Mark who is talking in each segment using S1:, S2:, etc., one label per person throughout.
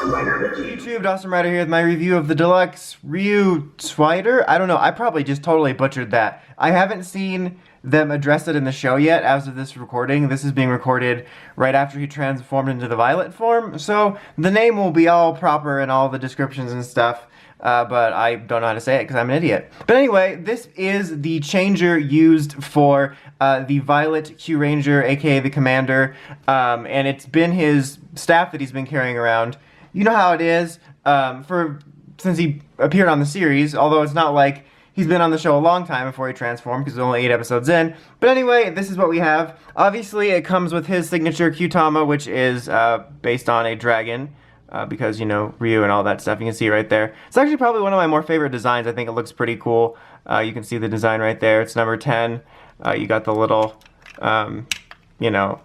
S1: YouTube, Awesome Rider here with my review of the deluxe Ryu Ryutsueder. I don't know, I probably just totally butchered that. I haven't seen them address it in the show yet as of this recording. This is being recorded right after he transformed into the Violet form, so the name will be all proper in all the descriptions and stuff. But I don't know how to say it because I'm an idiot. But anyway, this is the changer used for the Violet Kyuranger, aka the Commander, and it's been his staff that he's been carrying around. You know how it is, since he appeared on the series, although it's not like he's been on the show a long time before he transformed, because there's only 8 episodes in. But anyway, this is what we have. Obviously, it comes with his signature Kyutama, which is based on a dragon. Because, you know, Ryu and all that stuff, you can see right there. It's actually probably one of my more favorite designs. I think it looks pretty cool. You can see the design right there. It's number 10. You got the little, you know,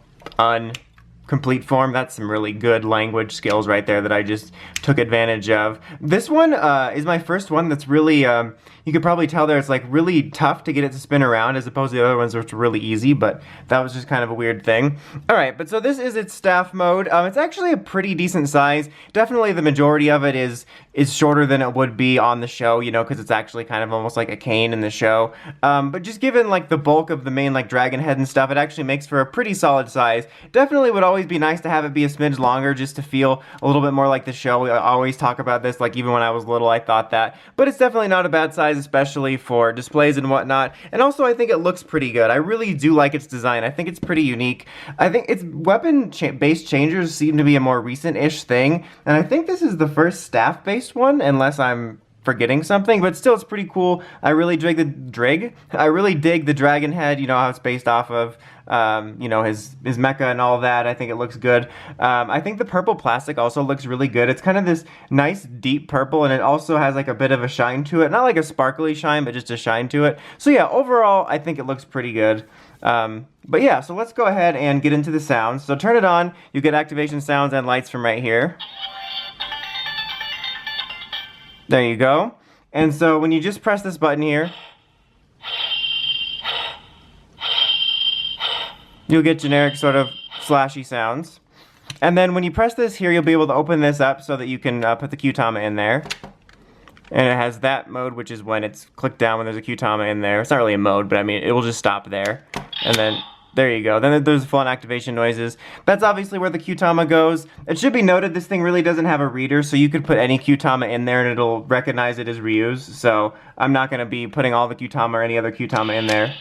S1: complete form. That's some really good language skills right there that I just took advantage of. This one is my first one that's really, you could probably tell there it's like really tough to get it to spin around as opposed to the other ones which are really easy, but that was just kind of a weird thing. Alright, but so this is its staff mode. It's actually a pretty decent size. Definitely the majority of it is shorter than it would be on the show, you know, because it's actually kind of almost like a cane in the show. But just given like the bulk of the main like dragon head and stuff, it actually makes for a pretty solid size. Definitely would always be nice to have it be a smidge longer just to feel a little bit more like the show. I always talk about this, like even when I was little I thought that. But it's definitely not a bad size, especially for displays and whatnot. And also I think it looks pretty good. I really do like its design. I think it's pretty unique. I think its weapon-based changers seem to be a more recent-ish thing. And I think this is the first staff-based one, unless I'm forgetting something, but still it's pretty cool. I really dig the dragon head, you know, how it's based off of you know, his mecha and all that. I think it looks good. I think the purple plastic also looks really good. It's kind of this nice deep purple, and it also has like a bit of a shine to it. Not like a sparkly shine, but just a shine to it. So yeah, overall I think it looks pretty good. But yeah, so let's go ahead and get into the sounds. So turn it on, you get activation sounds and lights from right here. There you go. And so when you just press this button here, you'll get generic sort of slashy sounds. And then when you press this here, you'll be able to open this up so that you can put the Kyutama in there. And it has that mode, which is when it's clicked down when there's a Kyutama in there. It's not really a mode, but I mean, it will just stop there. And then there you go. Then there's full-on activation noises. That's obviously where the Kyutama goes. It should be noted this thing really doesn't have a reader, so you could put any Kyutama in there and it'll recognize it as Ryu's. So I'm not going to be putting all the Kyutama or any other Kyutama in there.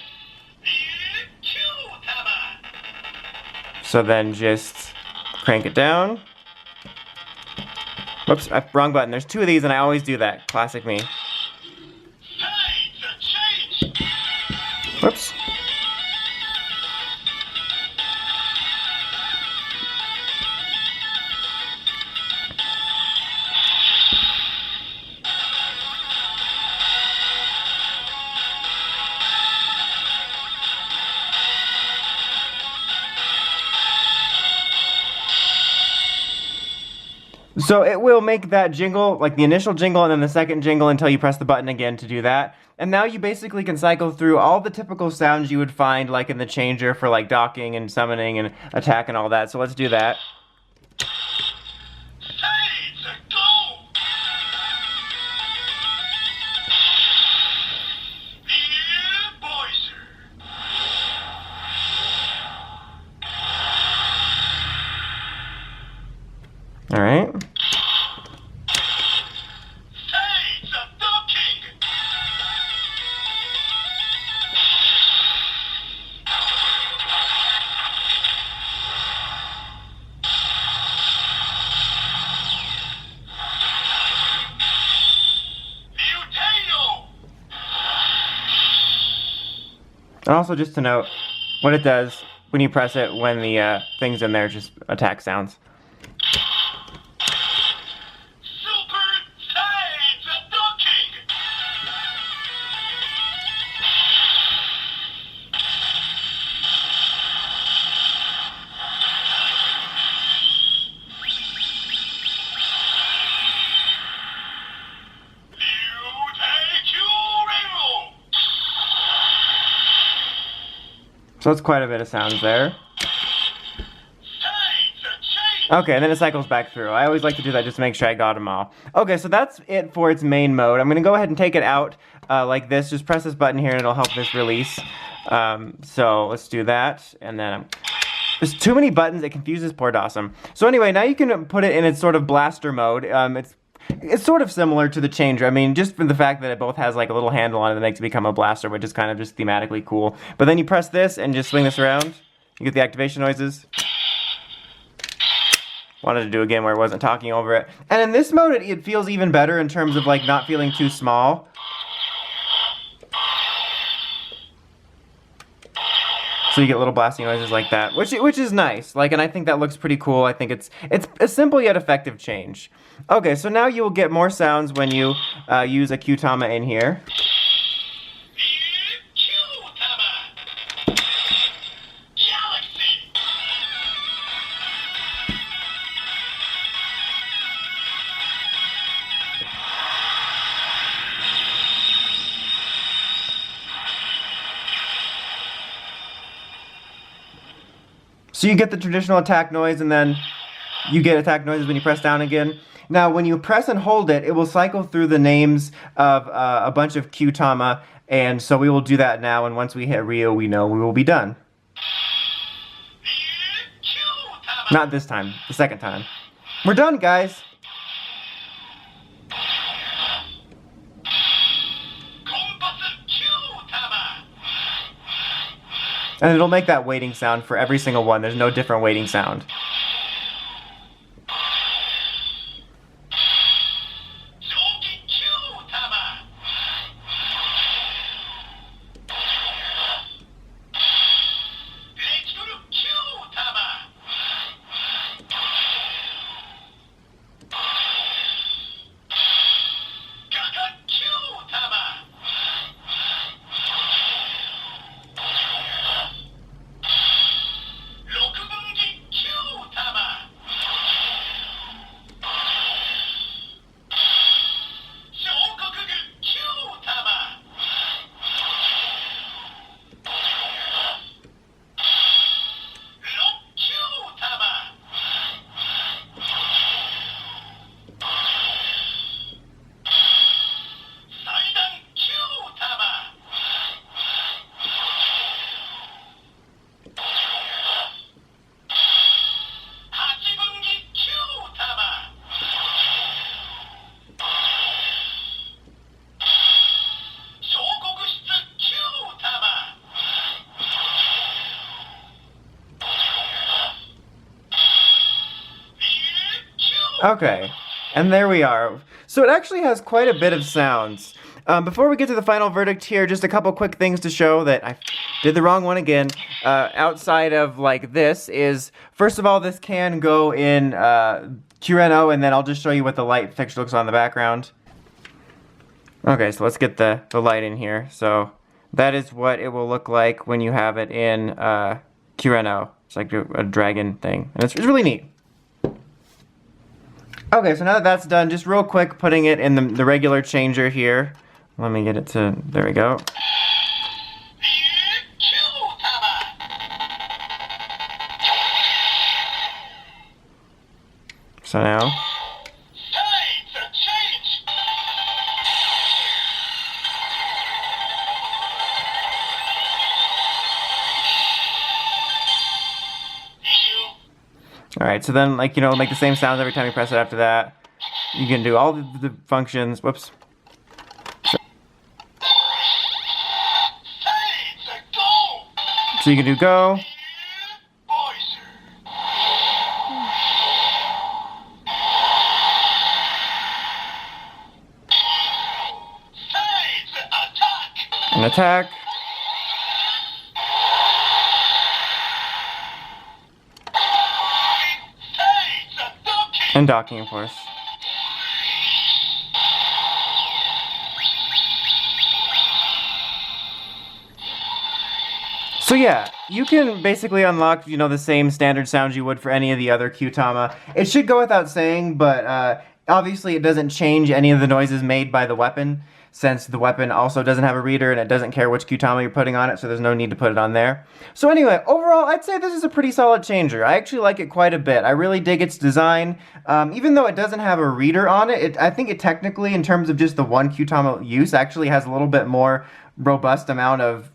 S1: So then just crank it down. Whoops, wrong button. There's 2 of these and I always do that. Classic me. Whoops. So it will make that jingle, like the initial jingle and then the second jingle until you press the button again to do that. And now you basically can cycle through all the typical sounds you would find like in the changer for like docking and summoning and attack and all that. So let's do that. All right. And also just to note, what it does when you press it when the thing's in there, just attack sounds. So that's quite a bit of sounds there.
S2: Seiza Changer.
S1: Okay, and then it cycles back through. I always like to do that just to make sure I got them all. Okay, so that's it for its main mode. I'm going to go ahead and take it out like this. Just press this button here and it'll help this release. So let's do that. And then there's too many buttons. It confuses poor Dawson. So anyway, now you can put it in its sort of blaster mode. It's sort of similar to the Changer. I mean, just for the fact that it both has like a little handle on it that makes it become a blaster, which is kind of just thematically cool. But then you press this and just swing this around. You get the activation noises. Wanted to do a game where I wasn't talking over it. And in this mode, it feels even better in terms of like not feeling too small. So you get little blasting noises like that, which is nice. Like, and I think that looks pretty cool. I think it's a simple yet effective change. Okay, so now you will get more sounds when you use a Kyutama in here. So you get the traditional attack noise, and then you get attack noises when you press down again. Now, when you press and hold it, it will cycle through the names of a bunch of Kyutama, and so we will do that now, and once we hit Ryu, we know we will be done. Not this time, the second time. We're done, guys! And it'll make that waiting sound for every single one. There's no different waiting sound. Okay, and there we are. So it actually has quite a bit of sounds. Before we get to the final verdict here, just a couple quick things to show that I did the wrong one again. Outside of like this is, first of all, this can go in kyuren-oh, and then I'll just show you what the light fixture looks on the background. Okay, so let's get the light in here. So that is what it will look like when you have it in kyuren-oh. It's like a dragon thing, and it's really neat. Okay, so now that that's done, just real quick, putting it in the regular changer here. Let me get it to, there we go. So now. Alright, so then, like, you know, make the same sounds every time you press it after that. You can do all the functions. Whoops. So you can do go. And attack. And docking, of course. So yeah, you can basically unlock, you know, the same standard sounds you would for any of the other Kyutama. It should go without saying, but obviously it doesn't change any of the noises made by the weapon. since the weapon also doesn't have a reader and it doesn't care which Kyutama you're putting on it, so there's no need to put it on there. So anyway, overall, I'd say this is a pretty solid changer. I actually like it quite a bit. I really dig its design. Even though it doesn't have a reader on it, I think it technically, in terms of just the one Kyutama use, actually has a little bit more robust amount of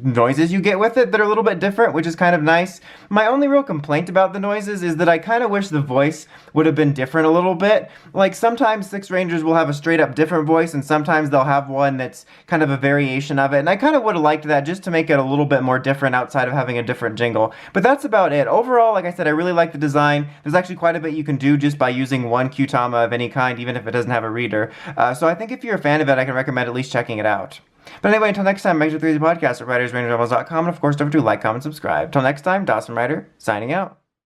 S1: noises you get with it that are a little bit different, which is kind of nice. My only real complaint about the noises is that I kind of wish the voice would have been different a little bit. Like, sometimes Six Rangers will have a straight up different voice, and sometimes they'll have one that's kind of a variation of it, and I kind of would have liked that just to make it a little bit more different outside of having a different jingle. But that's about it. Overall, like I said, I really like the design. There's actually quite a bit you can do just by using one Kyutama of any kind, even if it doesn't have a reader. So I think if you're a fan of it, I can recommend at least checking it out. But anyway, until next time, make sure to read the podcast at writersrangerlevels.com, and of course, don't forget to like, comment, subscribe. Till next time, Dawson Ryder, signing out.